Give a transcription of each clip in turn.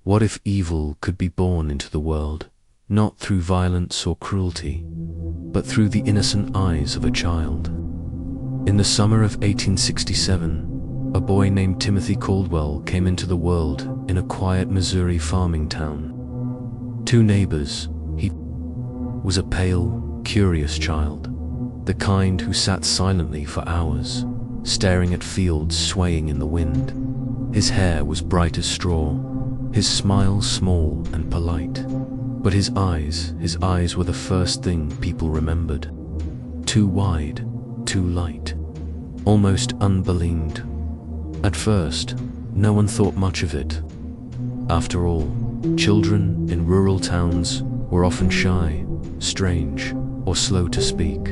What if evil could be born into the world, not through violence or cruelty, but through the innocent eyes of a child? In the summer of 1867, a boy named Timothy Caldwell came into the world in a quiet Missouri farming town. Two neighbors, he was a pale, curious child, the kind who sat silently for hours, staring at fields swaying in the wind. His hair was bright as straw, his smile small and polite, but his eyes were the first thing people remembered. Too wide, too light, almost unbelieved. At first, no one thought much of it. After all, children in rural towns were often shy, strange, or slow to speak.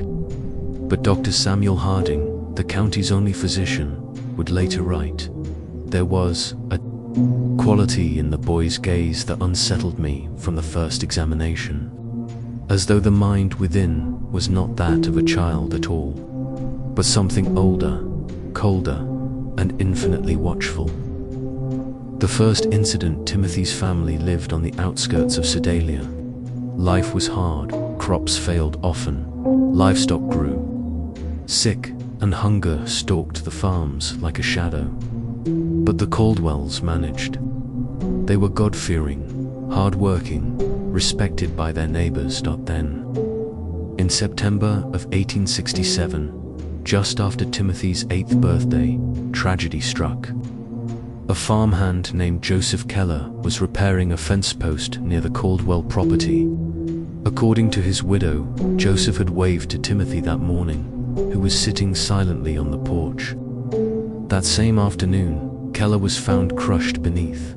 But Dr. Samuel Harding, the county's only physician, would later write, "There was a quality in the boy's gaze that unsettled me from the first examination, as though the mind within was not that of a child at all, but something older, colder, and infinitely watchful." The first incident, Timothy's family lived on the outskirts of Sedalia. Life was hard, crops failed often, livestock grew. Sick and hunger stalked the farms like a shadow. But the Caldwells managed. They were God-fearing, hard-working, respected by their neighbors. Then, in September of 1867, just after Timothy's 8th birthday, tragedy struck. A farmhand named Joseph Keller was repairing a fence post near the Caldwell property. According to his widow, Joseph had waved to Timothy that morning, who was sitting silently on the porch. That same afternoon, Keller was found crushed beneath.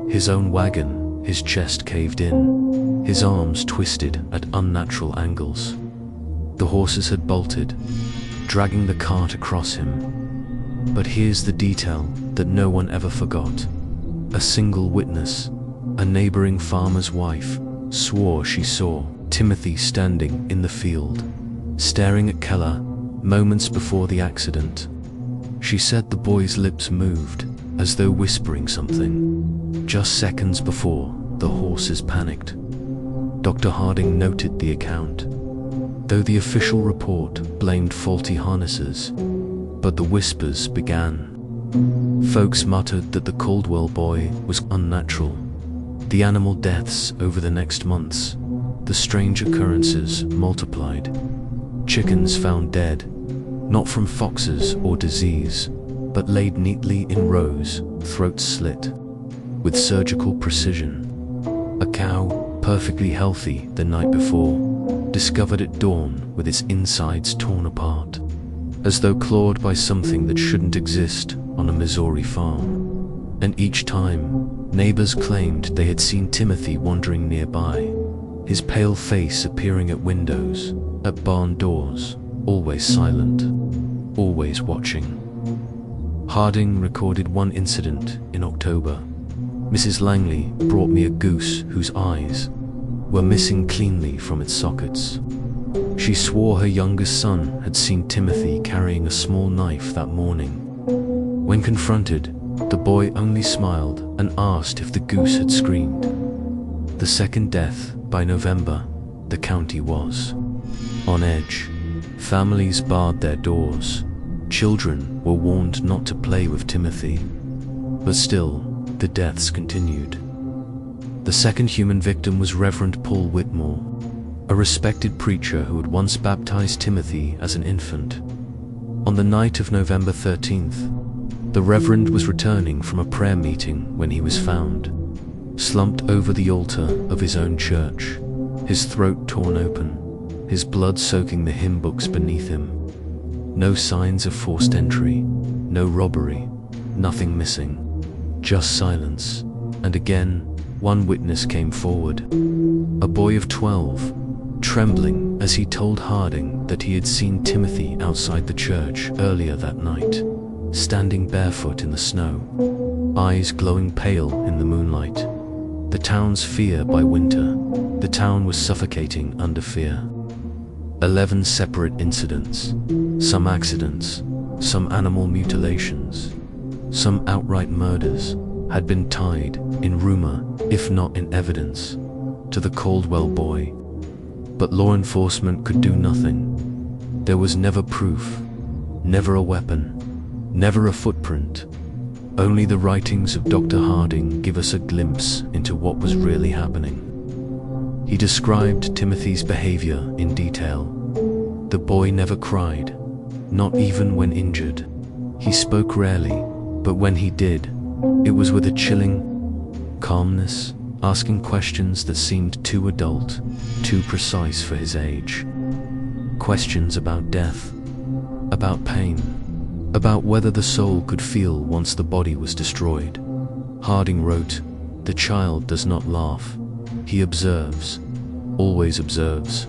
His own wagon, his chest caved in, his arms twisted at unnatural angles. The horses had bolted, dragging the cart across him. But here's the detail that no one ever forgot. A single witness, a neighboring farmer's wife, swore she saw Timothy standing in the field, staring at Keller moments before the accident. She said the boy's lips moved, as though whispering something, just seconds before the horses panicked. Dr. Harding noted the account, though the official report blamed faulty harnesses, but the whispers began. Folks muttered that the Caldwell boy was unnatural. The animal deaths over the next months, the strange occurrences multiplied. Chickens found dead, not from foxes or disease, but laid neatly in rows, throats slit, with surgical precision. A cow, perfectly healthy the night before, discovered at dawn with its insides torn apart, as though clawed by something that shouldn't exist on a Missouri farm. And each time, neighbors claimed they had seen Timothy wandering nearby, his pale face appearing at windows, at barn doors, always silent, always watching. Harding recorded one incident in October. "Mrs. Langley brought me a goose whose eyes were missing cleanly from its sockets. She swore her youngest son had seen Timothy carrying a small knife that morning. When confronted, the boy only smiled and asked if the goose had screamed." The second death by November, the county was on edge. Families barred their doors. Children were warned not to play with Timothy. But still, the deaths continued. The second human victim was Reverend Paul Whitmore, a respected preacher who had once baptized Timothy as an infant. On the night of November 13th, the Reverend was returning from a prayer meeting when he was found, slumped over the altar of his own church, his throat torn open, his blood soaking the hymn books beneath him. No signs of forced entry, no robbery, nothing missing, just silence. And again, one witness came forward, a boy of 12, trembling as he told Harding that he had seen Timothy outside the church earlier that night, standing barefoot in the snow, eyes glowing pale in the moonlight. The town's fear by winter, the town was suffocating under fear. 11 separate incidents, some accidents, some animal mutilations, some outright murders, had been tied, in rumor, if not in evidence, to the Caldwell boy. But law enforcement could do nothing. There was never proof, never a weapon, never a footprint. Only the writings of Dr. Harding give us a glimpse into what was really happening. He described Timothy's behavior in detail. The boy never cried, not even when injured. He spoke rarely, but when he did, it was with a chilling calmness, asking questions that seemed too adult, too precise for his age. Questions about death, about pain, about whether the soul could feel once the body was destroyed. Harding wrote, "The child does not laugh. He observes, always observes.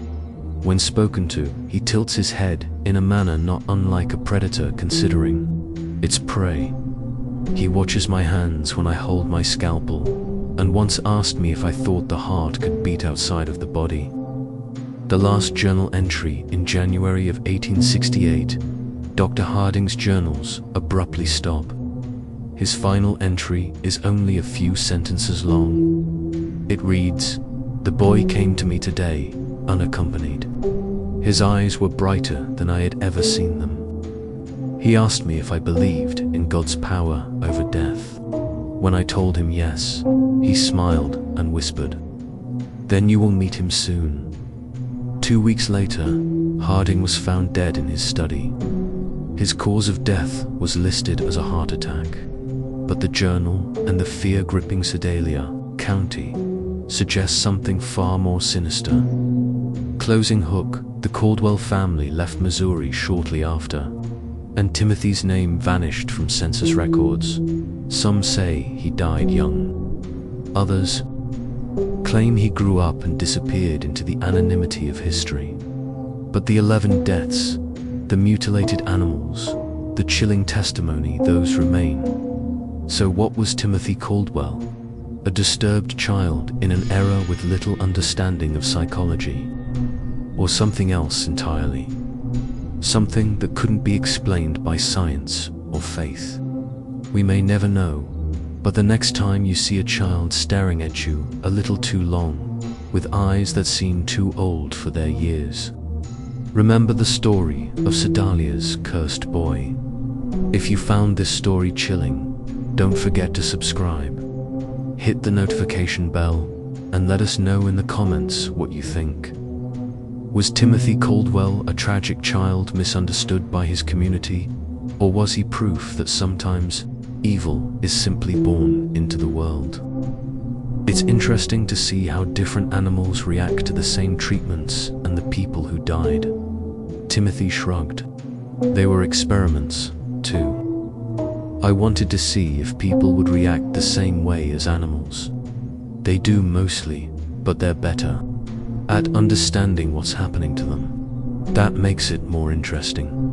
When spoken to, he tilts his head in a manner not unlike a predator considering its prey. He watches my hands when I hold my scalpel, and once asked me if I thought the heart could beat outside of the body." The last journal entry in January of 1868, Dr. Harding's journals abruptly stop. His final entry is only a few sentences long. It reads, "The boy came to me today, unaccompanied. His eyes were brighter than I had ever seen them. He asked me if I believed in God's power over death. When I told him yes, he smiled and whispered, 'Then you will meet him soon.'" 2 weeks later, Harding was found dead in his study. His cause of death was listed as a heart attack, but the journal and the fear-gripping Sedalia County suggest something far more sinister. Closing hook, the Caldwell family left Missouri shortly after, and Timothy's name vanished from census records. Some say he died young. Others claim he grew up and disappeared into the anonymity of history. But the 11 deaths, the mutilated animals, the chilling testimony, those remain. So what was Timothy Caldwell? A disturbed child in an era with little understanding of psychology? Or something else entirely? Something that couldn't be explained by science or faith? We may never know, but the next time you see a child staring at you a little too long, with eyes that seem too old for their years, remember the story of Sedalia's cursed boy. If you found this story chilling, don't forget to subscribe. Hit the notification bell and let us know in the comments what you think. Was Timothy Caldwell a tragic child misunderstood by his community, or was he proof that sometimes evil is simply born into the world? It's interesting to see how different animals react to the same treatments and the people who died. Timothy shrugged. They were experiments, too. I wanted to see if people would react the same way as animals. They do mostly, but they're better at understanding what's happening to them. That makes it more interesting.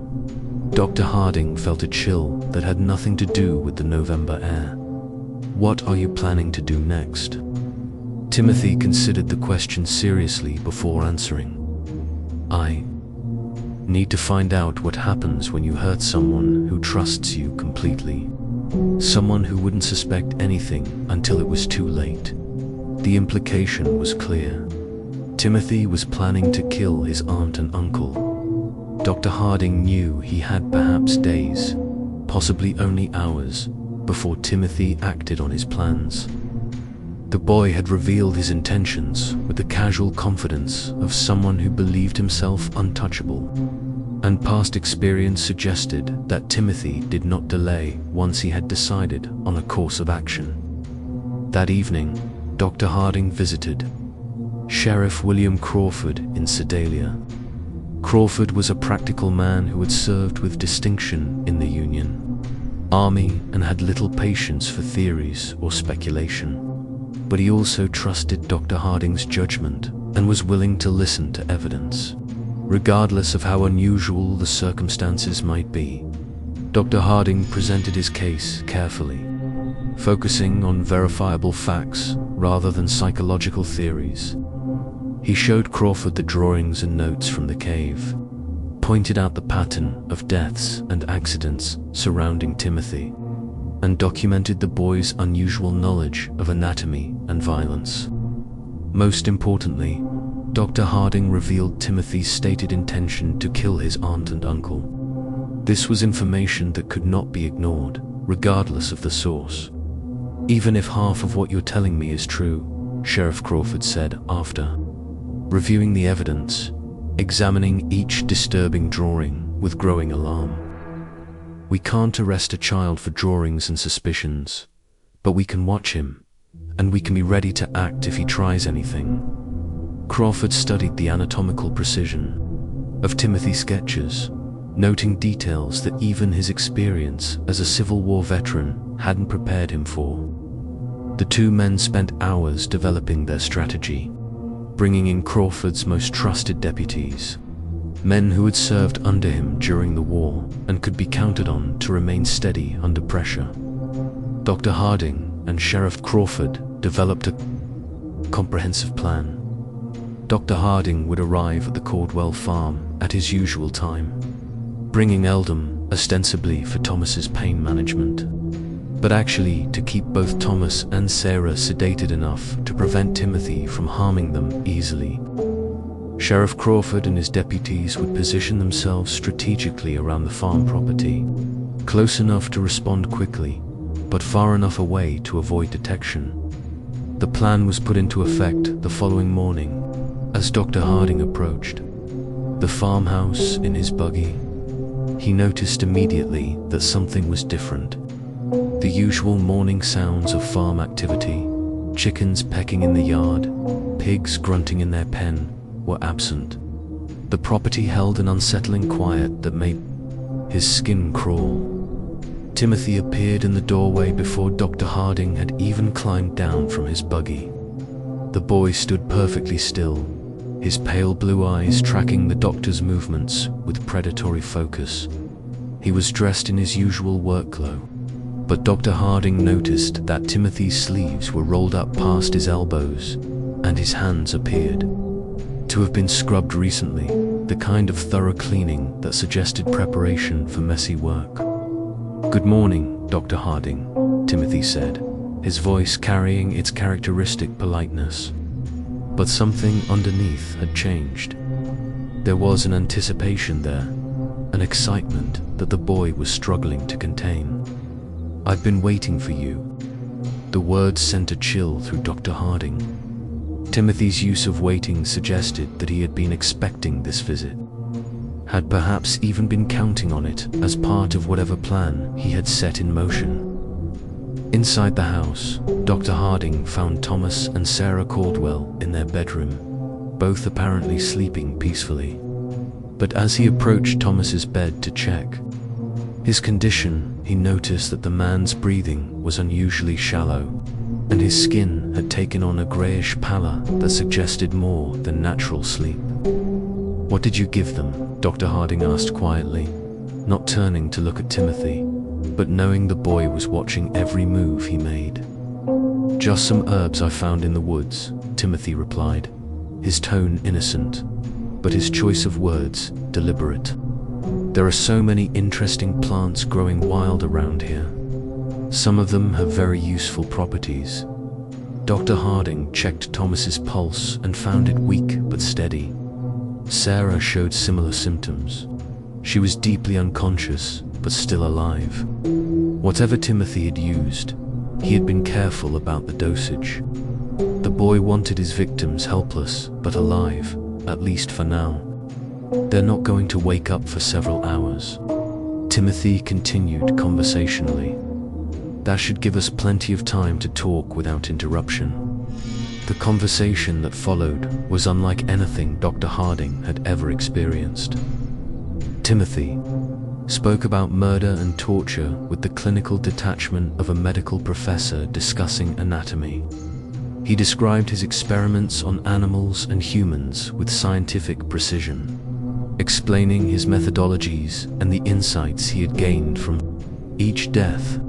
Dr. Harding felt a chill that had nothing to do with the November air. What are you planning to do next? Timothy considered the question seriously before answering. I need to find out what happens when you hurt someone who trusts you completely. Someone who wouldn't suspect anything until it was too late. The implication was clear. Timothy was planning to kill his aunt and uncle. Dr. Harding knew he had perhaps days, possibly only hours, before Timothy acted on his plans. The boy had revealed his intentions with the casual confidence of someone who believed himself untouchable, and past experience suggested that Timothy did not delay once he had decided on a course of action. That evening, Dr. Harding visited Sheriff William Crawford in Sedalia. Crawford was a practical man who had served with distinction in the Union Army and had little patience for theories or speculation. But he also trusted Dr. Harding's judgment and was willing to listen to evidence, regardless of how unusual the circumstances might be. Dr. Harding presented his case carefully, focusing on verifiable facts rather than psychological theories. He showed Crawford the drawings and notes from the cave, pointed out the pattern of deaths and accidents surrounding Timothy, and documented the boy's unusual knowledge of anatomy and violence. Most importantly, Dr. Harding revealed Timothy's stated intention to kill his aunt and uncle. This was information that could not be ignored, regardless of the source. "Even if half of what you're telling me is true," Sheriff Crawford said after reviewing the evidence, examining each disturbing drawing with growing alarm. "We can't arrest a child for drawings and suspicions, but we can watch him, and we can be ready to act if he tries anything." Crawford studied the anatomical precision of Timothy's sketches, noting details that even his experience as a Civil War veteran hadn't prepared him for. The two men spent hours developing their strategy, bringing in Crawford's most trusted deputies, men who had served under him during the war and could be counted on to remain steady under pressure. Dr. Harding and Sheriff Crawford developed a comprehensive plan. Dr. Harding would arrive at the Caldwell farm at his usual time, bringing Eldon ostensibly for Thomas's pain management, but actually to keep both Thomas and Sarah sedated enough to prevent Timothy from harming them easily. Sheriff Crawford and his deputies would position themselves strategically around the farm property, close enough to respond quickly, but far enough away to avoid detection. The plan was put into effect the following morning as Dr. Harding approached the farmhouse in his buggy. He noticed immediately that something was different. The usual morning sounds of farm activity, chickens pecking in the yard, pigs grunting in their pen, were absent. The property held an unsettling quiet that made his skin crawl. Timothy appeared in the doorway before Dr. Harding had even climbed down from his buggy. The boy stood perfectly still, his pale blue eyes tracking the doctor's movements with predatory focus. He was dressed in his usual work clothes, but Dr. Harding noticed that Timothy's sleeves were rolled up past his elbows, and his hands appeared to have been scrubbed recently, the kind of thorough cleaning that suggested preparation for messy work. "Good morning, Dr. Harding," Timothy said, his voice carrying its characteristic politeness. But something underneath had changed. There was an anticipation there, an excitement that the boy was struggling to contain. "I've been waiting for you." The words sent a chill through Dr. Harding. Timothy's use of waiting suggested that he had been expecting this visit, had perhaps even been counting on it as part of whatever plan he had set in motion. Inside the house, Dr. Harding found Thomas and Sarah Caldwell in their bedroom, both apparently sleeping peacefully. But as he approached Thomas's bed to check his condition, he noticed that the man's breathing was unusually shallow, and his skin had taken on a grayish pallor that suggested more than natural sleep. "What did you give them?" Dr. Harding asked quietly, not turning to look at Timothy, but knowing the boy was watching every move he made. "Just some herbs I found in the woods," Timothy replied, his tone innocent, but his choice of words deliberate. "There are so many interesting plants growing wild around here. Some of them have very useful properties." Dr. Harding checked Thomas's pulse and found it weak but steady. Sarah showed similar symptoms. She was deeply unconscious, but still alive. Whatever Timothy had used, he had been careful about the dosage. The boy wanted his victims helpless, but alive, at least for now. "They're not going to wake up for several hours," Timothy continued conversationally. "That should give us plenty of time to talk without interruption." The conversation that followed was unlike anything Dr. Harding had ever experienced. Timothy spoke about murder and torture with the clinical detachment of a medical professor discussing anatomy. He described his experiments on animals and humans with scientific precision, explaining his methodologies and the insights he had gained from each death.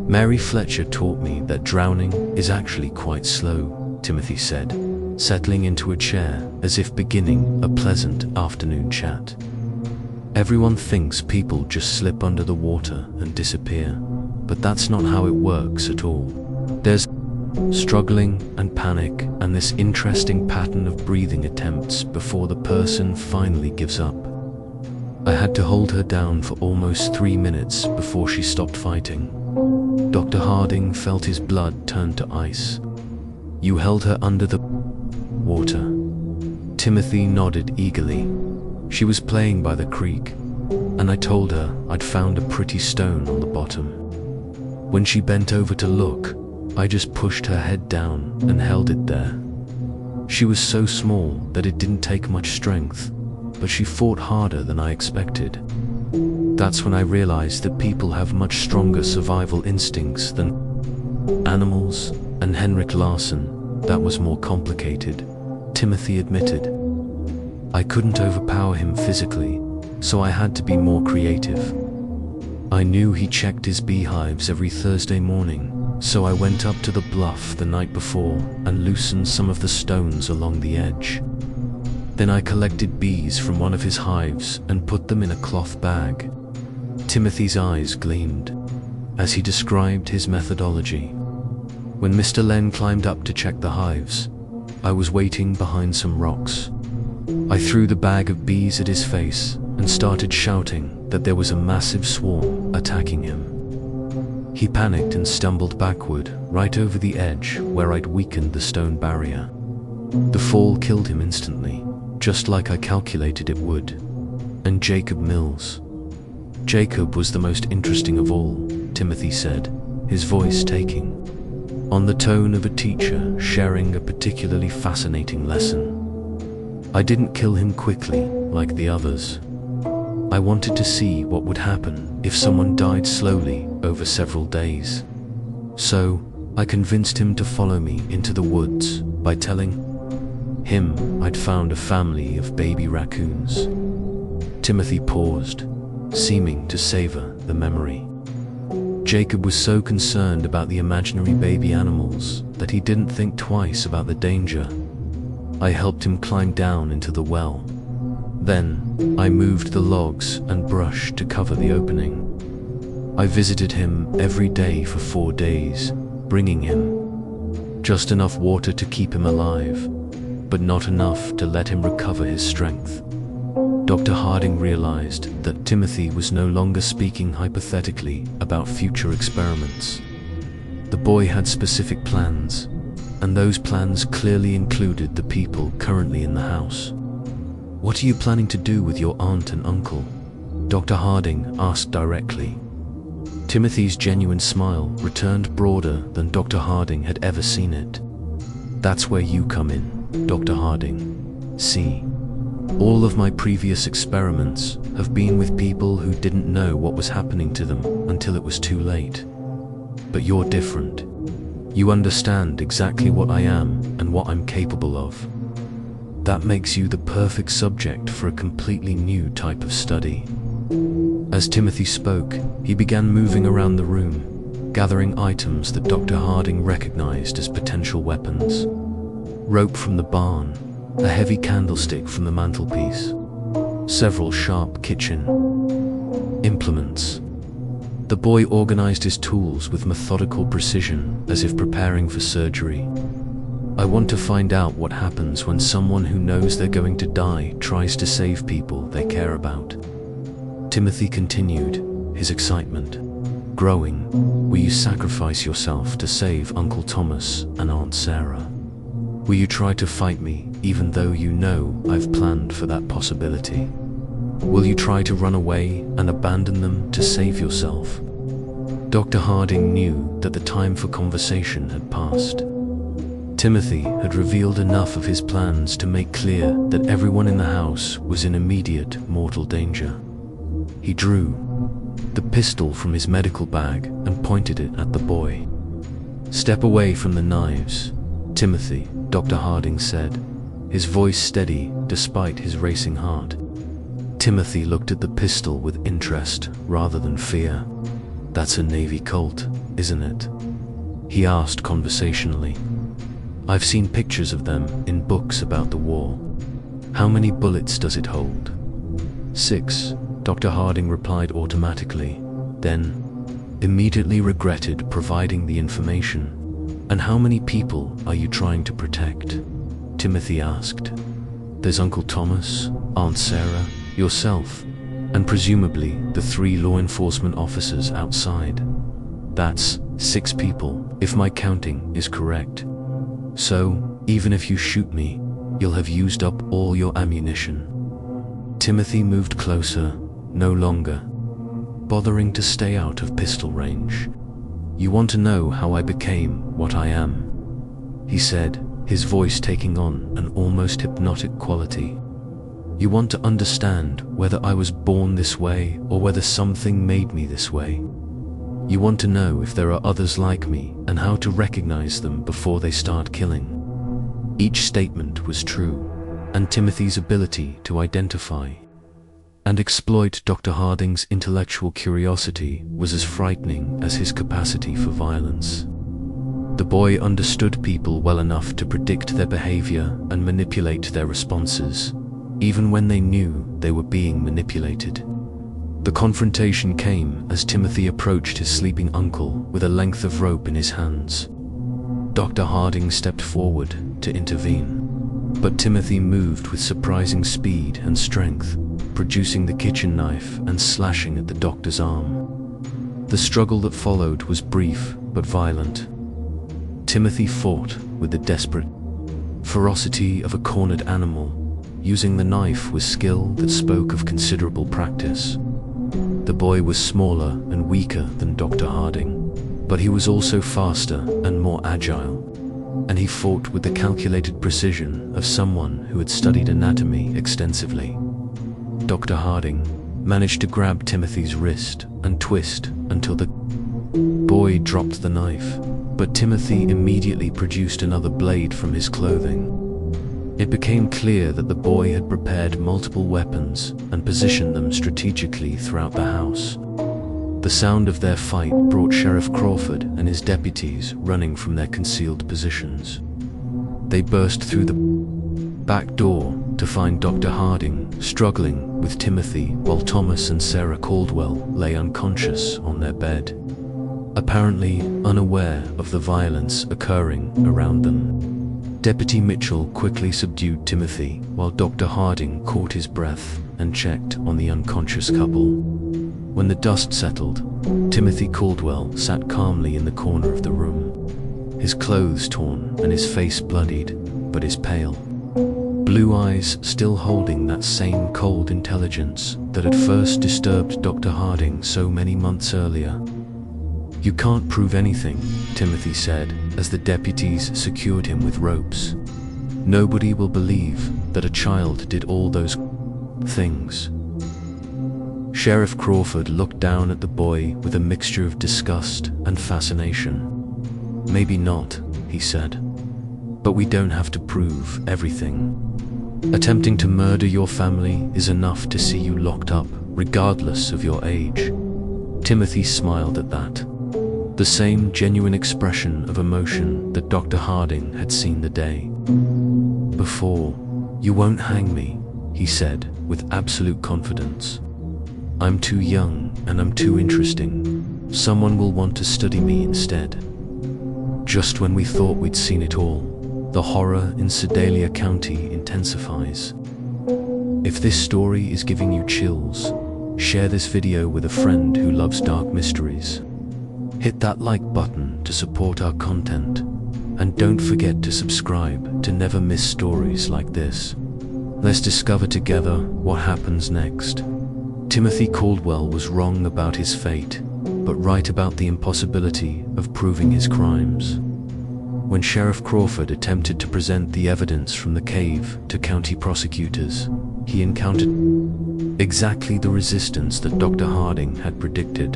"Mary Fletcher taught me that drowning is actually quite slow," Timothy said, settling into a chair as if beginning a pleasant afternoon chat. "Everyone thinks people just slip under the water and disappear, But that's not how it works at all. There's struggling and panic and this interesting pattern of breathing attempts before the person finally gives up. I had to hold her down for almost 3 minutes before she stopped fighting. Dr. Harding felt his blood turn to ice. You held her under the water. Timothy nodded eagerly. She was playing by the creek, and I told her I'd found a pretty stone on the bottom. When she bent over to look, I just pushed her head down and held it there. She was so small that it didn't take much strength, but she fought harder than I expected. That's when I realized that people have much stronger survival instincts than animals, and Henrik Larsson, that was more complicated, Timothy admitted. I couldn't overpower him physically, so I had to be more creative. I knew he checked his beehives every Thursday morning, so I went up to the bluff the night before and loosened some of the stones along the edge. Then I collected bees from one of his hives and put them in a cloth bag. Timothy's eyes gleamed as he described his methodology. When Mr. Len climbed up to check the hives, I was waiting behind some rocks. I threw the bag of bees at his face and started shouting that there was a massive swarm attacking him. He panicked and stumbled backward, right over the edge where I'd weakened the stone barrier. The fall killed him instantly, just like I calculated it would. And Jacob Mills. Jacob was the most interesting of all, Timothy said, his voice taking on the tone of a teacher sharing a particularly fascinating lesson. I didn't kill him quickly, like the others. I wanted to see what would happen if someone died slowly over several days. So, I convinced him to follow me into the woods by telling him I'd found a family of baby raccoons. Timothy paused, seeming to savor the memory. Jacob was so concerned about the imaginary baby animals that he didn't think twice about the danger. I helped him climb down into the well. Then, I moved the logs and brush to cover the opening. I visited him every day for 4 days, bringing him just enough water to keep him alive, but not enough to let him recover his strength. Dr. Harding realized that Timothy was no longer speaking hypothetically about future experiments. The boy had specific plans, and those plans clearly included the people currently in the house. "What are you planning to do with your aunt and uncle?" Dr. Harding asked directly. Timothy's genuine smile returned broader than Dr. Harding had ever seen it. "That's where you come in, Dr. Harding. See, all of my previous experiments have been with people who didn't know what was happening to them until it was too late. But you're different. You understand exactly what I am and what I'm capable of. That makes you the perfect subject for a completely new type of study." As Timothy spoke, he began moving around the room, gathering items that Dr. Harding recognized as potential weapons. Rope from the barn, a heavy candlestick from the mantelpiece, several sharp kitchen implements. The boy organized his tools with methodical precision, as if preparing for surgery. "I want to find out what happens when someone who knows they're going to die tries to save people they care about." Timothy continued, his excitement growing. "Will you sacrifice yourself to save Uncle Thomas and Aunt Sarah? Will you try to fight me even though you know I've planned for that possibility? Will you try to run away and abandon them to save yourself?" Dr. Harding knew that the time for conversation had passed. Timothy had revealed enough of his plans to make clear that everyone in the house was in immediate mortal danger. He drew the pistol from his medical bag and pointed it at the boy. "Step away from the knives, Timothy," Dr. Harding said, his voice steady despite his racing heart. Timothy looked at the pistol with interest rather than fear. "That's a Navy Colt, isn't it?" he asked conversationally. "I've seen pictures of them in books about the war. How many bullets does it hold?" "6, Dr. Harding replied automatically. Then, immediately regretted providing the information. And how many people are you trying to protect? Timothy asked. There's Uncle Thomas, Aunt Sarah, yourself, and presumably the 3 law enforcement officers outside. That's 6 people, if my counting is correct. So, even if you shoot me, you'll have used up all your ammunition. Timothy moved closer, no longer bothering to stay out of pistol range. You want to know how I became what I am? He said, his voice taking on an almost hypnotic quality. You want to understand whether I was born this way or whether something made me this way. You want to know if there are others like me and how to recognize them before they start killing. Each statement was true, and Timothy's ability to identify and exploit Dr. Harding's intellectual curiosity was as frightening as his capacity for violence. The boy understood people well enough to predict their behavior and manipulate their responses, even when they knew they were being manipulated. The confrontation came as Timothy approached his sleeping uncle with a length of rope in his hands. Dr. Harding stepped forward to intervene, but Timothy moved with surprising speed and strength, producing the kitchen knife and slashing at the doctor's arm. The struggle that followed was brief but violent. Timothy fought with the desperate ferocity of a cornered animal, using the knife with skill that spoke of considerable practice. The boy was smaller and weaker than Dr. Harding, but he was also faster and more agile, and he fought with the calculated precision of someone who had studied anatomy extensively. Dr. Harding managed to grab Timothy's wrist and twist until the boy dropped the knife, but Timothy immediately produced another blade from his clothing. It became clear that the boy had prepared multiple weapons and positioned them strategically throughout the house. The sound of their fight brought Sheriff Crawford and his deputies running from their concealed positions. They burst through the back door to find Dr. Harding struggling with Timothy while Thomas and Sarah Caldwell lay unconscious on their bed, apparently unaware of the violence occurring around them. Deputy Mitchell quickly subdued Timothy while Dr. Harding caught his breath and checked on the unconscious couple. When the dust settled, Timothy Caldwell sat calmly in the corner of the room, his clothes torn and his face bloodied, but his pale blue eyes still holding that same cold intelligence that had first disturbed Dr. Harding so many months earlier. You can't prove anything, Timothy said as the deputies secured him with ropes. Nobody will believe that a child did all those things. Sheriff Crawford looked down at the boy with a mixture of disgust and fascination. Maybe not, he said, but we don't have to prove everything. Attempting to murder your family is enough to see you locked up, regardless of your age. Timothy smiled at that. The same genuine expression of emotion that Dr. Harding had seen the day before. You won't hang me, he said with absolute confidence. I'm too young and I'm too interesting. Someone will want to study me instead. Just when we thought we'd seen it all, the horror in Sedalia County intensifies. If this story is giving you chills, share this video with a friend who loves dark mysteries. Hit that like button to support our content, and don't forget to subscribe to never miss stories like this. Let's discover together what happens next. Timothy Caldwell was wrong about his fate, but right about the impossibility of proving his crimes. When Sheriff Crawford attempted to present the evidence from the cave to county prosecutors, he encountered exactly the resistance that Dr. Harding had predicted.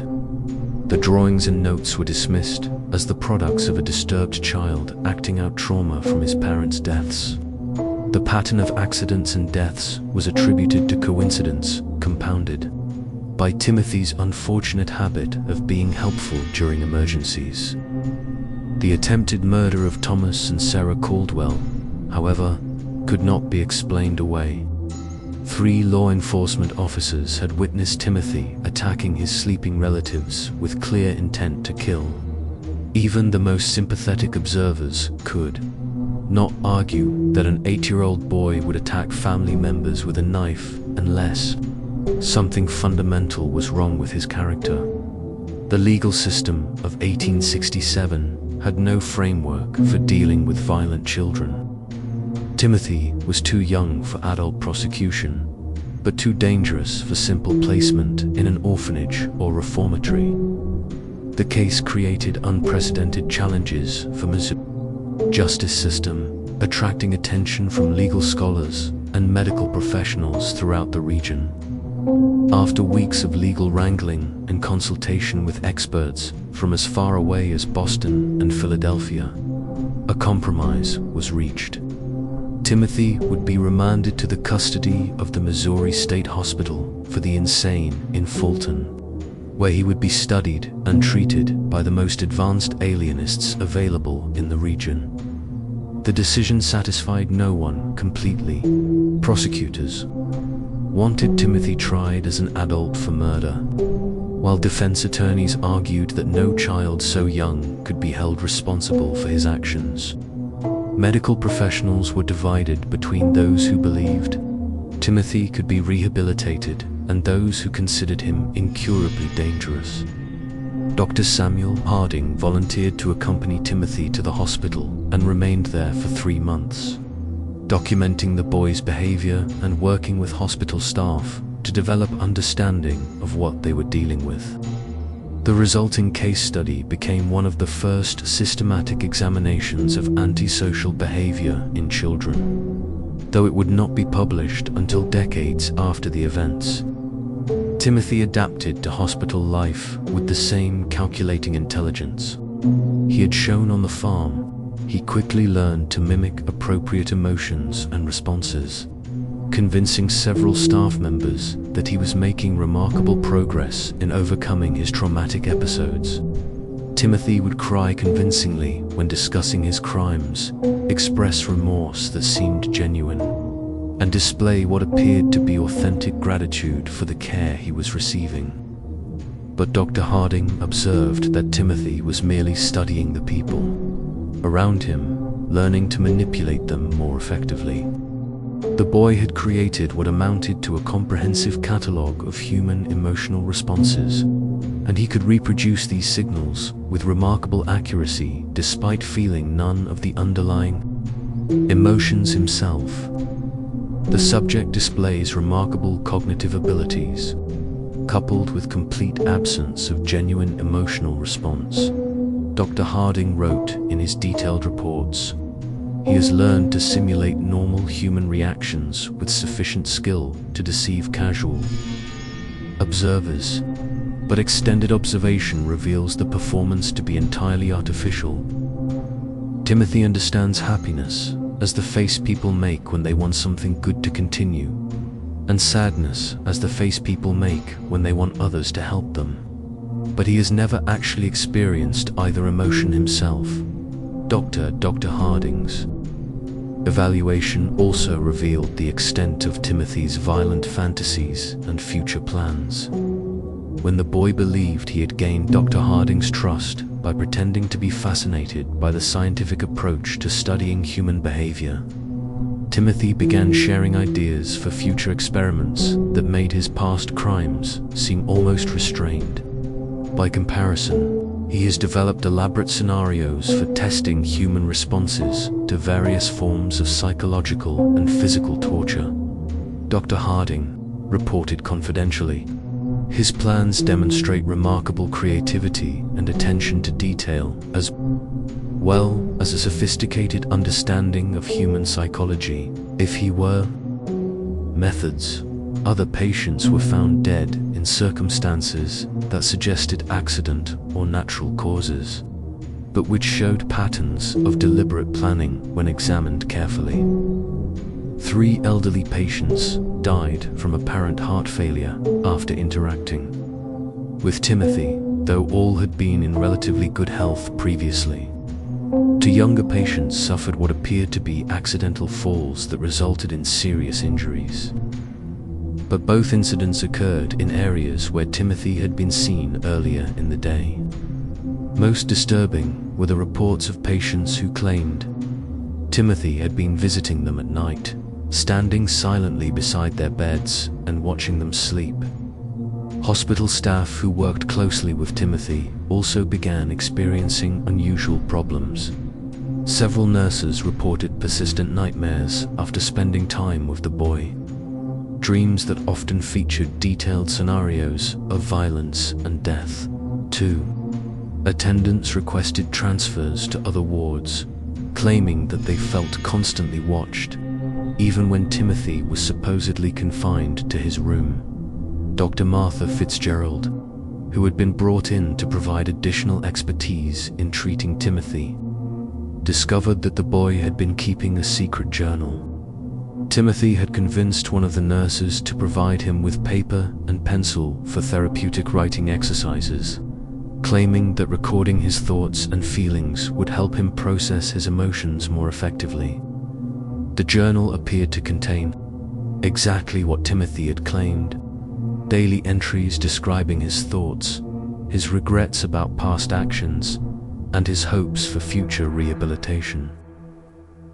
The drawings and notes were dismissed as the products of a disturbed child acting out trauma from his parents' deaths. The pattern of accidents and deaths was attributed to coincidence, compounded by Timothy's unfortunate habit of being helpful during emergencies. The attempted murder of Thomas and Sarah Caldwell, however, could not be explained away. 3 law enforcement officers had witnessed Timothy attacking his sleeping relatives with clear intent to kill. Even the most sympathetic observers could not argue that an 8-year-old boy would attack family members with a knife unless something fundamental was wrong with his character. The legal system of 1867 had no framework for dealing with violent children. Timothy was too young for adult prosecution, but too dangerous for simple placement in an orphanage or reformatory. The case created unprecedented challenges for Missouri's justice system, attracting attention from legal scholars and medical professionals throughout the region. After weeks of legal wrangling and consultation with experts from as far away as Boston and Philadelphia, a compromise was reached. Timothy would be remanded to the custody of the Missouri State Hospital for the Insane in Fulton, where he would be studied and treated by the most advanced alienists available in the region. The decision satisfied no one completely. Prosecutors wanted Timothy tried as an adult for murder, while defense attorneys argued that no child so young could be held responsible for his actions. Medical professionals were divided between those who believed Timothy could be rehabilitated and those who considered him incurably dangerous. Dr. Samuel Harding volunteered to accompany Timothy to the hospital and remained there for 3 months, documenting the boy's behavior and working with hospital staff to develop understanding of what they were dealing with. The resulting case study became one of the first systematic examinations of antisocial behavior in children, though it would not be published until decades after the events. Timothy adapted to hospital life with the same calculating intelligence he had shown on the farm. He quickly learned to mimic appropriate emotions and responses, convincing several staff members that he was making remarkable progress in overcoming his traumatic episodes. Timothy would cry convincingly when discussing his crimes, express remorse that seemed genuine, and display what appeared to be authentic gratitude for the care he was receiving. But Dr. Harding observed that Timothy was merely studying the people around him, learning to manipulate them more effectively. The boy had created what amounted to a comprehensive catalogue of human emotional responses, and he could reproduce these signals with remarkable accuracy despite feeling none of the underlying emotions himself. The subject displays remarkable cognitive abilities, coupled with complete absence of genuine emotional response. Dr. Harding wrote in his detailed reports, "He has learned to simulate normal human reactions with sufficient skill to deceive casual observers, but extended observation reveals the performance to be entirely artificial. Timothy understands happiness as the face people make when they want something good to continue, and sadness as the face people make when they want others to help them. But he has never actually experienced either emotion himself." Dr. Harding's evaluation also revealed the extent of Timothy's violent fantasies and future plans. When the boy believed he had gained Dr. Harding's trust by pretending to be fascinated by the scientific approach to studying human behavior, Timothy began sharing ideas for future experiments that made his past crimes seem almost restrained. By comparison, he has developed elaborate scenarios for testing human responses to various forms of psychological and physical torture. Dr. Harding reported confidentially, "His plans demonstrate remarkable creativity and attention to detail, as well as a sophisticated understanding of human psychology. If he were methods, other patients were found dead in circumstances that suggested accident or natural causes, but which showed patterns of deliberate planning when examined carefully. 3 elderly patients died from apparent heart failure after interacting with Timothy, though all had been in relatively good health previously. 2 younger patients suffered what appeared to be accidental falls that resulted in serious injuries. but both incidents occurred in areas where Timothy had been seen earlier in the day. Most disturbing were the reports of patients who claimed Timothy had been visiting them at night, standing silently beside their beds and watching them sleep. Hospital staff who worked closely with Timothy also began experiencing unusual problems. Several nurses reported persistent nightmares after spending time with the boy, dreams that often featured detailed scenarios of violence and death. 2. Attendants requested transfers to other wards, claiming that they felt constantly watched, even when Timothy was supposedly confined to his room. Dr. Martha Fitzgerald, who had been brought in to provide additional expertise in treating Timothy, discovered that the boy had been keeping a secret journal. Timothy had convinced one of the nurses to provide him with paper and pencil for therapeutic writing exercises, claiming that recording his thoughts and feelings would help him process his emotions more effectively. The journal appeared to contain exactly what Timothy had claimed: daily entries describing his thoughts, his regrets about past actions, and his hopes for future rehabilitation.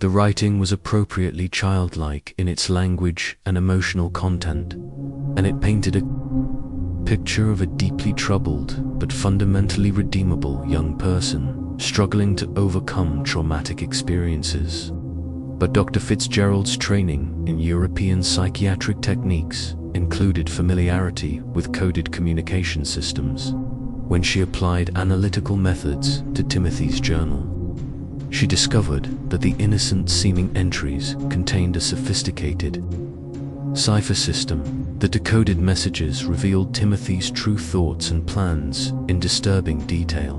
The writing was appropriately childlike in its language and emotional content, and it painted a picture of a deeply troubled but fundamentally redeemable young person struggling to overcome traumatic experiences. But Dr. Fitzgerald's training in European psychiatric techniques included familiarity with coded communication systems. When she applied analytical methods to Timothy's journal, she discovered that the innocent-seeming entries contained a sophisticated cipher system that decoded messages revealed Timothy's true thoughts and plans in disturbing detail.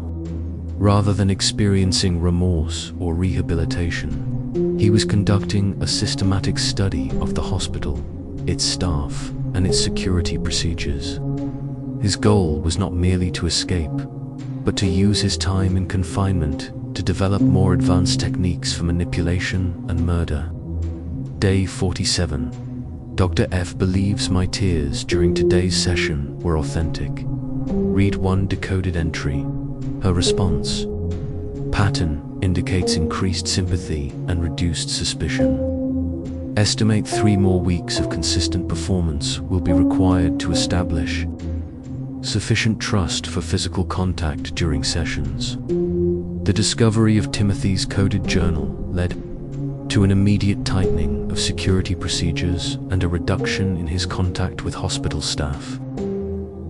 Rather than experiencing remorse or rehabilitation, he was conducting a systematic study of the hospital, its staff, and its security procedures. His goal was not merely to escape, but to use his time in confinement to develop more advanced techniques for manipulation and murder. Day 47. Dr. F believes my tears during today's session were authentic. Read one decoded entry. Her response: pattern indicates increased sympathy and reduced suspicion. Estimate 3 more weeks of consistent performance will be required to establish sufficient trust for physical contact during sessions. The discovery of Timothy's coded journal led to an immediate tightening of security procedures and a reduction in his contact with hospital staff.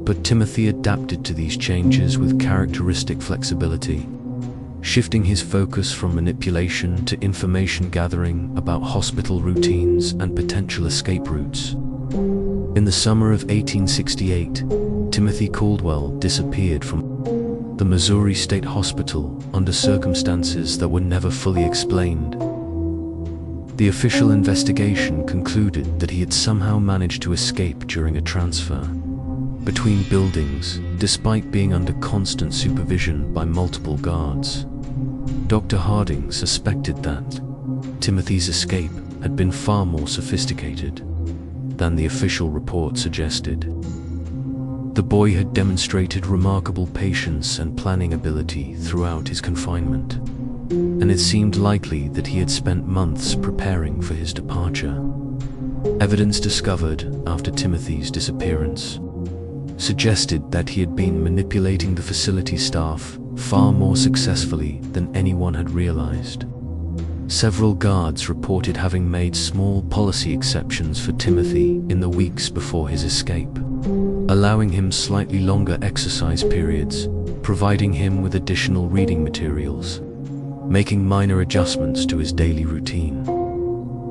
But Timothy adapted to these changes with characteristic flexibility, shifting his focus from manipulation to information gathering about hospital routines and potential escape routes. In the summer of 1868, Timothy Caldwell disappeared from the Missouri State Hospital under circumstances that were never fully explained. The official investigation concluded that he had somehow managed to escape during a transfer between buildings, despite being under constant supervision by multiple guards. Dr. Harding suspected that Timothy's escape had been far more sophisticated than the official report suggested. The boy had demonstrated remarkable patience and planning ability throughout his confinement, and it seemed likely that he had spent months preparing for his departure. Evidence discovered after Timothy's disappearance suggested that he had been manipulating the facility staff far more successfully than anyone had realized. Several guards reported having made small policy exceptions for Timothy in the weeks before his escape, allowing him slightly longer exercise periods, providing him with additional reading materials, making minor adjustments to his daily routine.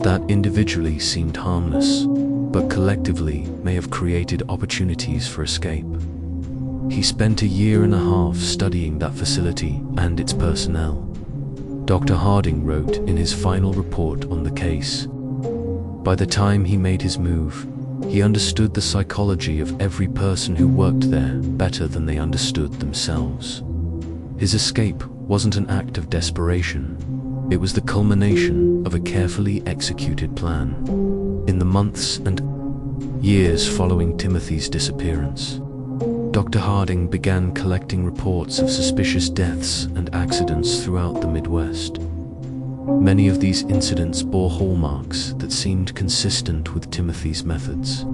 That individually seemed harmless, but collectively may have created opportunities for escape. He spent 1.5 years studying that facility and its personnel. Dr. Harding wrote in his final report on the case, "By the time he made his move, he understood the psychology of every person who worked there better than they understood themselves. His escape wasn't an act of desperation. It was the culmination of a carefully executed plan. In the months and Years following Timothy's disappearance, Dr. Harding began collecting reports of suspicious deaths and accidents throughout the Midwest. Many of these incidents bore hallmarks that seemed consistent with Timothy's methods.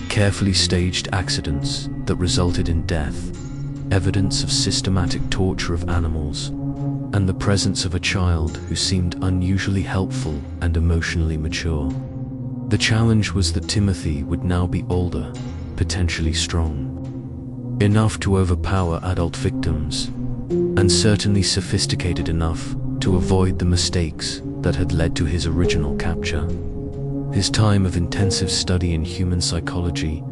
Carefully staged accidents that resulted in death, evidence of systematic torture of animals, and the presence of a child who seemed unusually helpful and emotionally mature. The challenge was that Timothy would now be older, potentially strong, enough to overpower adult victims, and certainly sophisticated enough to avoid the mistakes that had led to his original capture. His time of intensive study in human psychology,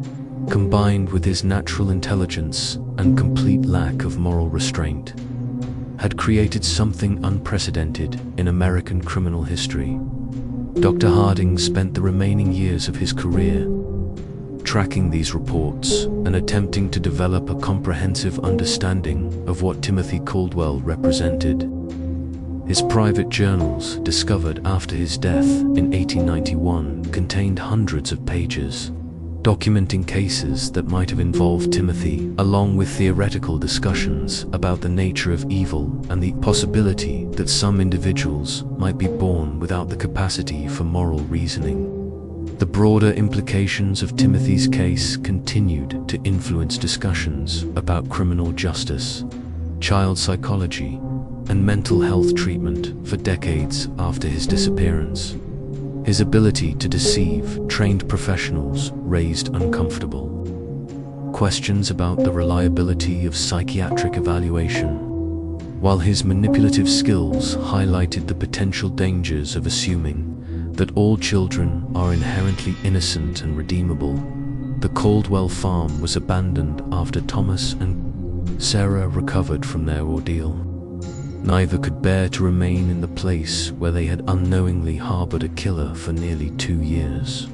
combined with his natural intelligence and complete lack of moral restraint, had created something unprecedented in American criminal history. Dr. Harding spent the remaining years of his career tracking these reports and attempting to develop a comprehensive understanding of what Timothy Caldwell represented. His private journals, discovered after his death in 1891, contained hundreds of pages, documenting cases that might have involved Timothy, along with theoretical discussions about the nature of evil and the possibility that some individuals might be born without the capacity for moral reasoning. The broader implications of Timothy's case continued to influence discussions about criminal justice, child psychology, and mental health treatment for decades after his disappearance. His ability to deceive trained professionals raised uncomfortable questions about the reliability of psychiatric evaluation, while his manipulative skills highlighted the potential dangers of assuming that all children are inherently innocent and redeemable. The Caldwell farm was abandoned after Thomas and Sarah recovered from their ordeal. Neither could bear to remain in the place where they had unknowingly harbored a killer for nearly 2 years.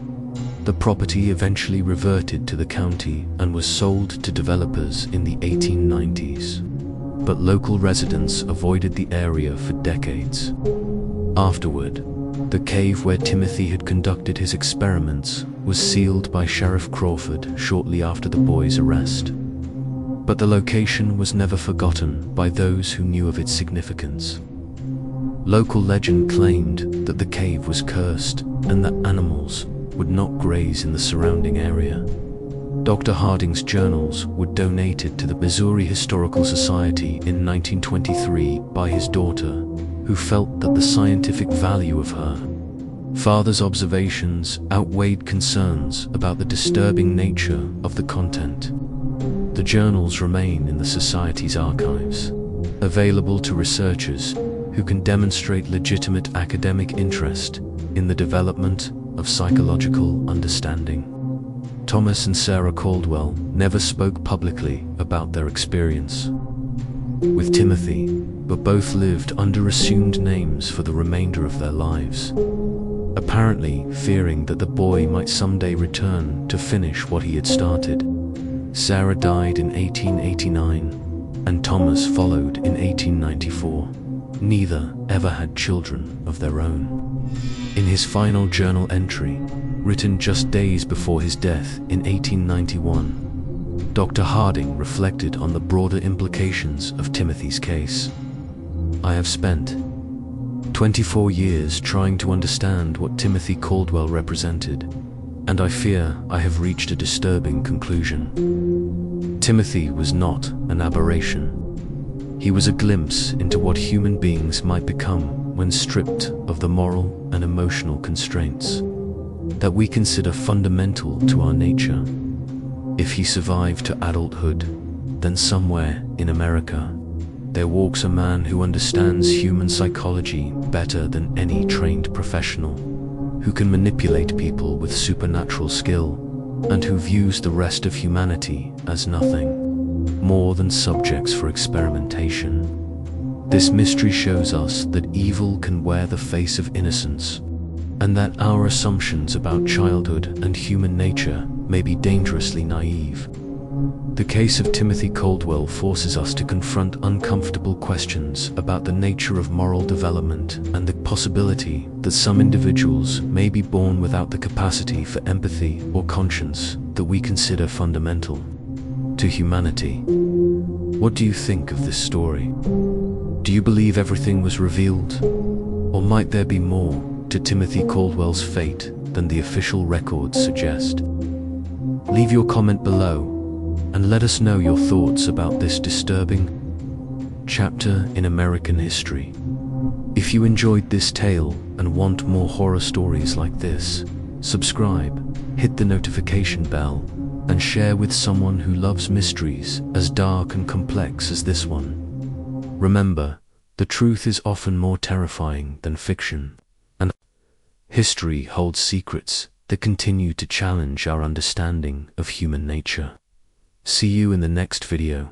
The property eventually reverted to the county and was sold to developers in the 1890s, but local residents avoided the area for decades. Afterward, the cave where Timothy had conducted his experiments was sealed by Sheriff Crawford shortly after the boy's arrest. But the location was never forgotten by those who knew of its significance. Local legend claimed that the cave was cursed and that animals would not graze in the surrounding area. Dr. Harding's journals were donated to the Missouri Historical Society in 1923 by his daughter, who felt that the scientific value of her father's observations outweighed concerns about the disturbing nature of the content. The journals remain in the Society's archives, available to researchers who can demonstrate legitimate academic interest in the development of psychological understanding. Thomas and Sarah Caldwell never spoke publicly about their experience with Timothy, but both lived under assumed names for the remainder of their lives, apparently fearing that the boy might someday return to finish what he had started. Sarah died in 1889, and Thomas followed in 1894. Neither ever had children of their own. In his final journal entry, written just days before his death in 1891, Dr. Harding reflected on the broader implications of Timothy's case. "I have spent 24 years trying to understand what Timothy Caldwell represented, and I fear I have reached a disturbing conclusion. Timothy was not an aberration. He was a glimpse into what human beings might become when stripped of the moral and emotional constraints that we consider fundamental to our nature. If he survived to adulthood, then somewhere in America, there walks a man who understands human psychology better than any trained professional, who can manipulate people with supernatural skill, and who views the rest of humanity as nothing more than subjects for experimentation. This mystery shows us that evil can wear the face of innocence, and that our assumptions about childhood and human nature may be dangerously naive. The case of Timothy Caldwell forces us to confront uncomfortable questions about the nature of moral development and the possibility that some individuals may be born without the capacity for empathy or conscience that we consider fundamental to humanity. What do you think of this story? Do you believe everything was revealed? Or might there be more to Timothy Caldwell's fate than the official records suggest? Leave your comment below and let us know your thoughts about this disturbing chapter in American history. If you enjoyed this tale and want more horror stories like this, subscribe, hit the notification bell, and share with someone who loves mysteries as dark and complex as this one. Remember, the truth is often more terrifying than fiction, and history holds secrets that continue to challenge our understanding of human nature. See you in the next video.